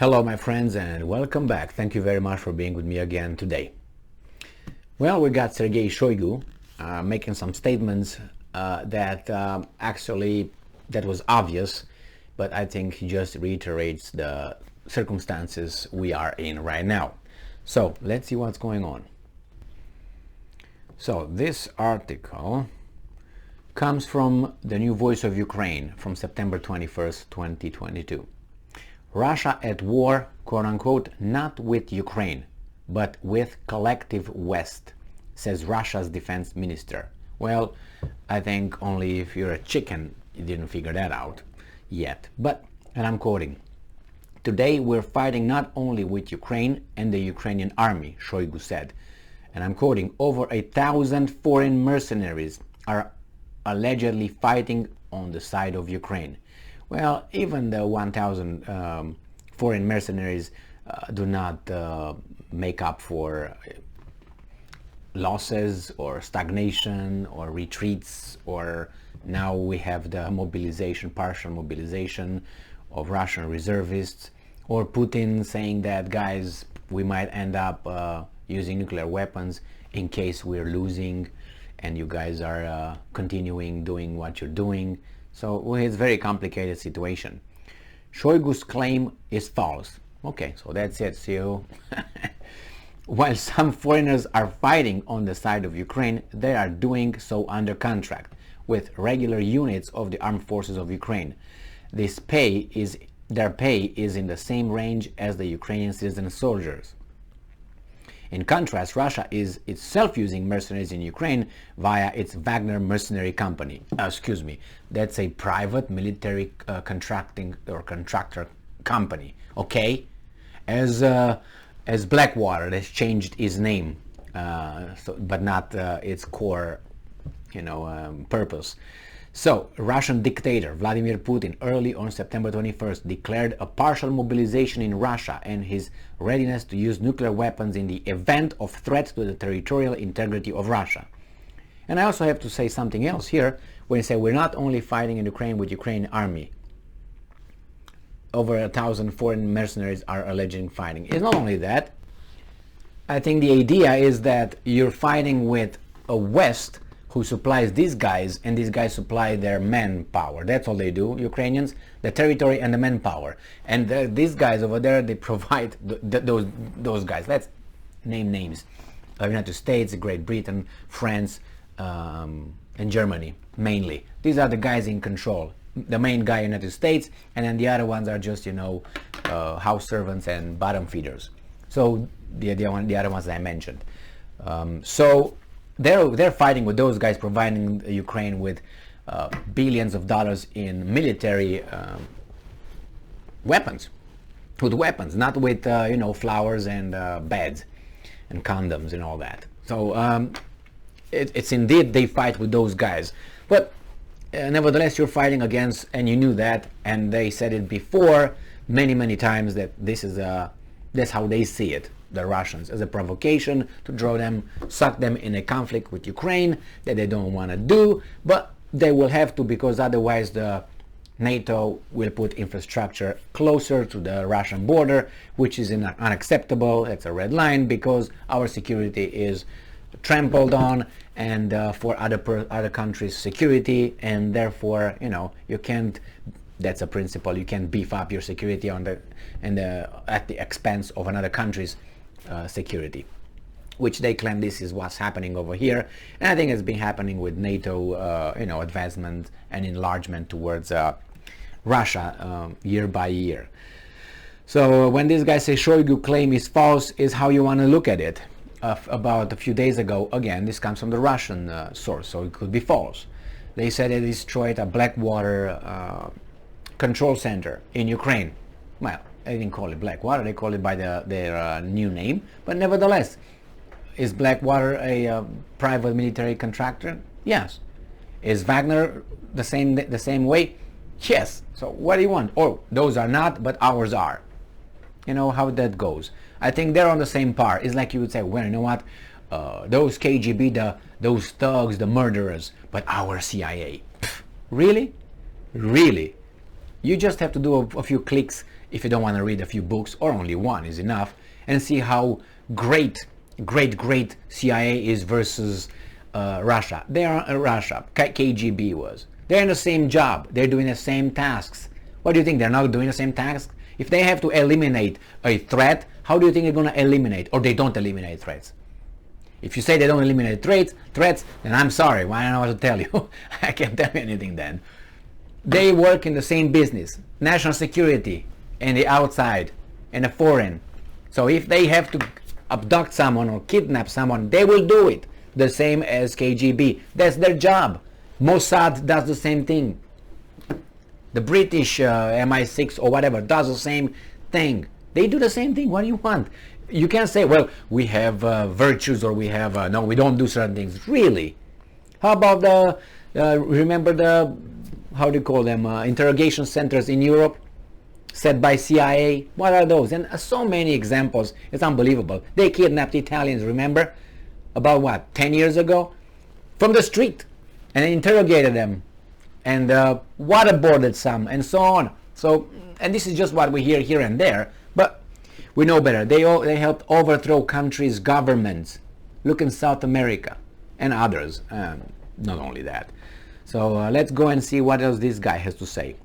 Hello my friends and welcome back. Thank you very much for being with me again today. Well, we got Sergei Shoigu making some statements that actually that was obvious, but I think he just reiterates the circumstances we are in right now. So let's see what's going on. So this article comes from the New Voice of Ukraine from September 21st, 2022. Russia at war, quote-unquote, not with Ukraine, but with collective West, says Russia's defense minister. Well, I think only if you're a chicken, you didn't figure that out yet. But, and I'm quoting, "Today we're fighting not only with Ukraine and the Ukrainian army," Shoigu said. And I'm quoting, "Over 1,000 foreign mercenaries are allegedly fighting on the side of Ukraine." Well, even the 1,000 foreign mercenaries do not make up for losses or stagnation or retreats, or now we have the mobilization, partial mobilization of Russian reservists, or Putin saying that, guys, we might end up using nuclear weapons in case we're losing and you guys are continuing doing what you're doing. So well, it's a very complicated situation. Shoigu's claim is false. Okay, so that's it. So while some foreigners are fighting on the side of Ukraine, they are doing so under contract with regular units of the armed forces of Ukraine. Their pay is in the same range as the Ukrainian citizen soldiers. In contrast, Russia is itself using mercenaries in Ukraine via its Wagner mercenary company. That's a private military contracting or contractor company. Okay, as Blackwater has changed its name, but not its core, purpose. So, Russian dictator Vladimir Putin early on September 21st declared a partial mobilization in Russia and his readiness to use nuclear weapons in the event of threat to the territorial integrity of Russia. And I also have to say something else here when you say we're not only fighting in Ukraine with Ukrainian army. Over 1,000 foreign mercenaries are alleging fighting. It's not only that. I think the idea is that you're fighting with a West who supplies these guys, and these guys supply their manpower. That's all they do, Ukrainians, the territory and the manpower. And these guys over there, they provide those guys. Let's name names. United States, Great Britain, France, and Germany, mainly. These are the guys in control. The main guy, United States, and then the other ones are just, house servants and bottom feeders. So the other ones that I mentioned. So they're fighting with those guys, providing Ukraine with billions of dollars in military weapons, not with flowers and beds and condoms and all that. So it's indeed they fight with those guys, but nevertheless you're fighting against, and you knew that, and they said it before many times that that's how they see it, the Russians, as a provocation to draw them, suck them in a conflict with Ukraine that they don't want to do, but they will have to, because otherwise the NATO will put infrastructure closer to the Russian border, which is unacceptable. It's a red line, because our security is trampled on, and for other countries' security, and therefore you can't. That's a principle. You can't beef up your security at the expense of another country's security, which they claim this is what's happening over here. And I think it's been happening with NATO, advancement and enlargement towards Russia year by year. So when these guys say Shoigu claim is false, is how you want to look at it. About a few days ago, again, this comes from the Russian source, so it could be false. They said they destroyed a Blackwater control center in Ukraine. Well, they didn't call it Blackwater, they call it by their new name, but nevertheless, is Blackwater a private military contractor? Yes. Is Wagner the same way? Yes. So what do you want? Oh, those are not, but ours are. You know how that goes. I think they're on the same par. It's like you would say, well, you know what, those KGB, those thugs, the murderers, but our CIA. Pfft, really? You just have to do a few clicks if you don't want to read a few books, or only one is enough, and see how great CIA is versus Russia. They are Russia, KGB was. They're in the same job. They're doing the same tasks. What do you think? They're not doing the same tasks? If they have to eliminate a threat, how do you think they're going to eliminate? Or they don't eliminate threats? If you say they don't eliminate threats, then I'm sorry. Well, I don't know what to tell you. I can't tell you anything then. They work in the same business, national security, and the outside, and the foreign. So if they have to abduct someone or kidnap someone, they will do it. The same as KGB. That's their job. Mossad does the same thing. The British MI6 or whatever does the same thing. They do the same thing. What do you want? You can't say, well, we have virtues, or we have, no, we don't do certain things. Really? How about remember the, how do you call them, interrogation centers in Europe set by CIA? What are those? And so many examples. It's unbelievable. They kidnapped Italians, remember? About what, 10 years ago? From the street. And they interrogated them. And waterboarded some, and so on. So, and this is just what we hear here and there. But we know better. They helped overthrow countries' governments. Look in South America and others. Not only that. So let's go and see what else this guy has to say.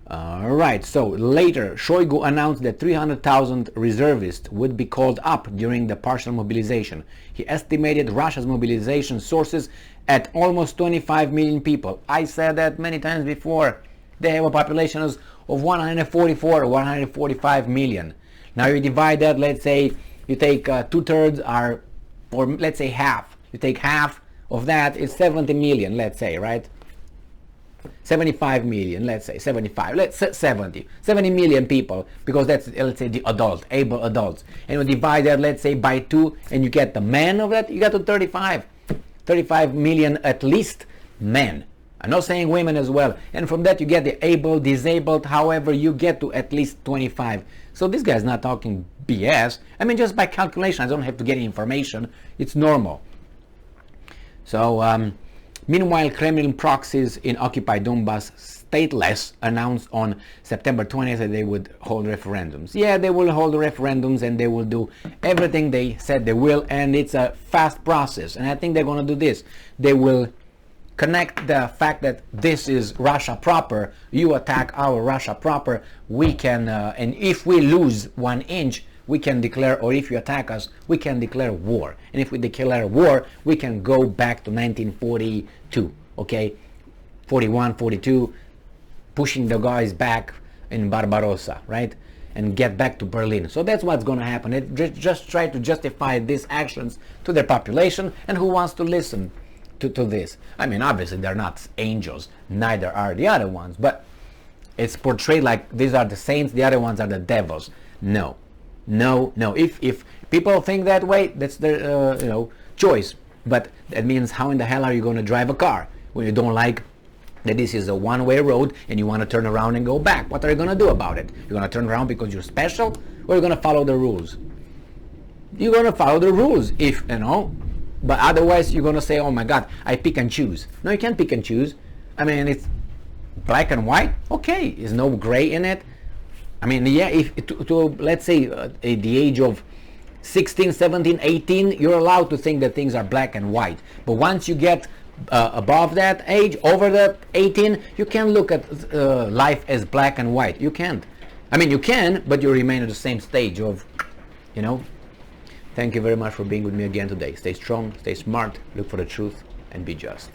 Right, so later Shoigu announced that 300,000 reservists would be called up during the partial mobilization. He estimated Russia's mobilization sources at almost 25 million people. I said that many times before. They have a population of 144 or 145 million. Now you divide that, let's say you take 2/3 are, or let's say half. You take half of that, it's 70 million, let's say, right? 75 million, let's say 75, let's say 70 million people, because that's, let's say, the able adults, and you divide that, let's say, by 2, and you get the men of that, you get to 35 million at least men. I'm not saying women as well. And from that you get the able, disabled, however you get to at least 25. So this guy's not talking BS. I mean, just by calculation, I don't have to get information. It's normal. So meanwhile, Kremlin proxies in occupied Donbass, stateless, announced on September 20th that they would hold referendums. Yeah, they will hold referendums, and they will do everything they said they will, and it's a fast process. And I think they're going to do this. They will connect the fact that this is Russia proper, you attack our Russia proper, we can, and if we lose 1 inch, we can declare, or if you attack us, we can declare war. And if we declare war, we can go back to 1942, okay? 41, 42, pushing the guys back in Barbarossa, right? And get back to Berlin. So that's what's going to happen. It just try to justify these actions to their population, and who wants to listen to this? I mean, obviously they're not angels, neither are the other ones, but it's portrayed like these are the saints, the other ones are the devils. No. If people think that way, that's their choice. But that means, how in the hell are you going to drive a car when you don't like that this is a one-way road and you want to turn around and go back? What are you going to do about it? You're going to turn around because you're special, or you're going to follow the rules? You're going to follow the rules, if but otherwise you're going to say, oh my God, I pick and choose. No, you can't pick and choose. I mean, it's black and white. Okay, there's no gray in it. I mean, yeah, if to let's say at the age of 16, 17, 18, you're allowed to think that things are black and white. But once you get above that age, over the 18, you can't look at life as black and white. You can't. I mean, you can, but you remain at the same stage of, Thank you very much for being with me again today. Stay strong, stay smart, look for the truth, and be just.